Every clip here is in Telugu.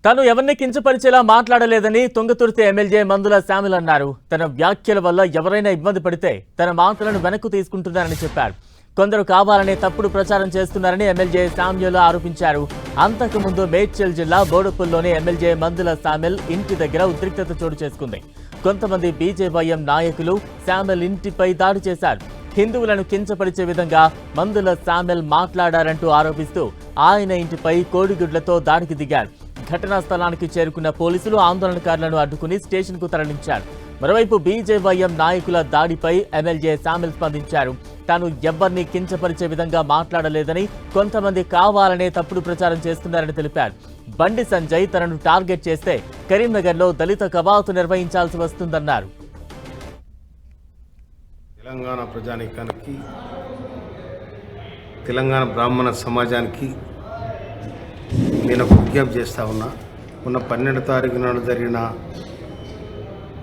తాను ఎవరిని కించపరిచేలా మాట్లాడలేదని తుంగతుర్తి ఎమ్మెల్యే మందుల శామ్యూల్ అన్నారు. తన వ్యాఖ్యల వల్ల ఎవరైనా ఇబ్బంది పడితే తన మాటలను వెనక్కు తీసుకుంటున్నారని చెప్పారు. కొందరు కావాలనే తప్పుడు ప్రచారం చేస్తున్నారని ఎమ్మెల్యే శామ్యూల్ ఆరోపించారు. అంతకుముందు మేడ్చల్ జిల్లా బోడుపుల్లోని ఎమ్మెల్యే మందుల శామ్యూల్ ఇంటి దగ్గర ఉద్రిక్తత చోటు చేసుకుంది. కొంతమంది బీజేవైఎం నాయకులు శామ్యూల్ ఇంటిపై దాడి చేశారు. హిందువులను కించపరిచే విధంగా మందుల శామ్యూల్ మాట్లాడారంటూ ఆరోపిస్తూ ఆయన ఇంటిపై కోడిగుడ్లతో దాడికి దిగారు. ఘటనా స్థలానికి చేరుకున్న పోలీసులు ఆందోళనకారులను అడ్డుకుని స్టేషన్కు తరలించారు. మరోవైపు బీజేవైఎం నాయకుల దాడిపై ఎమ్మెల్యే శామ్యూల్ స్పందించారు. తాను ఎవ్వరిని కించపరిచే విధంగా మాట్లాడలేదని, కొంతమంది కావాలనే తప్పుడు ప్రచారం చేస్తున్నారని తెలిపారు. బండి సంజయ్ తనను టార్గెట్ చేస్తే కరీంనగర్లో దళిత కవాతు నిర్వహించాల్సి వస్తుందన్నారు. తెలంగాణ ప్రజానీకానికి, తెలంగాణ బ్రాహ్మణ సమాజానికి నేను ఒక విజ్ఞప్తి చేస్తూ ఉన్నా. మొన్న 12వ తారీఖు నాడు జరిగిన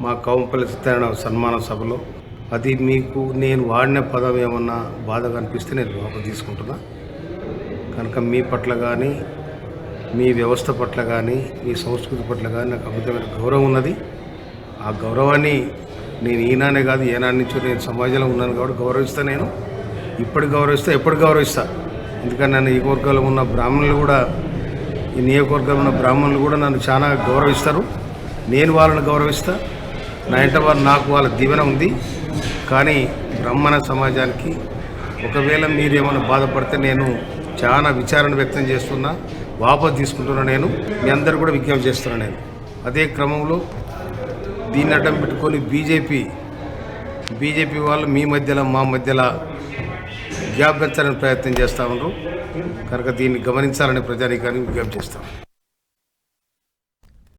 మా కౌంపల్లి సత్యనారాయణ సన్మాన సభలో అది మీకు నేను వాడిన పదం ఏమన్నా బాధగా అనిపిస్తే నేను లోపల తీసుకుంటున్నా. కనుక మీ పట్ల కానీ, మీ వ్యవస్థ పట్ల కానీ, మీ సంస్కృతి పట్ల కానీ నాకు అమితమైన గౌరవం ఉన్నది. ఆ గౌరవాన్ని నేను ఈనానే కాదు, ఏనాటి నుంచో నేను సమాజంలో ఉన్నాను కాబట్టి గౌరవిస్తా. నేను ఇప్పటికి గౌరవిస్తా, ఎప్పటికి గౌరవిస్తా. ఎందుకంటే నన్ను ఈ వర్గాల్లో ఉన్న బ్రాహ్మణులు కూడా, ఈ నియోజకవర్గంలో ఉన్న బ్రాహ్మణులు కూడా నన్ను చాలా గౌరవిస్తారు. నేను వాళ్ళని గౌరవిస్తా. నా ఇంట వారు నాకు వాళ్ళ దీవెన ఉంది. కానీ బ్రాహ్మణ సమాజానికి ఒకవేళ మీరు ఏమైనా బాధపడితే నేను చాలా విచారణ వ్యక్తం చేస్తున్నా, వాపసు తీసుకుంటున్నా. నేను మీ అందరూ కూడా విజ్ఞప్తి చేస్తున్నా. నేను అదే క్రమంలో దీన్ని అడ్డం పెట్టుకొని బీజేపీ వాళ్ళు మీ మధ్యలో మా మధ్యలో గ్యాప్ పెంచాలని ప్రయత్నం చేస్తూ ఉన్నారు. కనుక దీన్ని గమనించాలని ప్రజానీకాన్ని విజ్ఞప్తి చేస్తాం.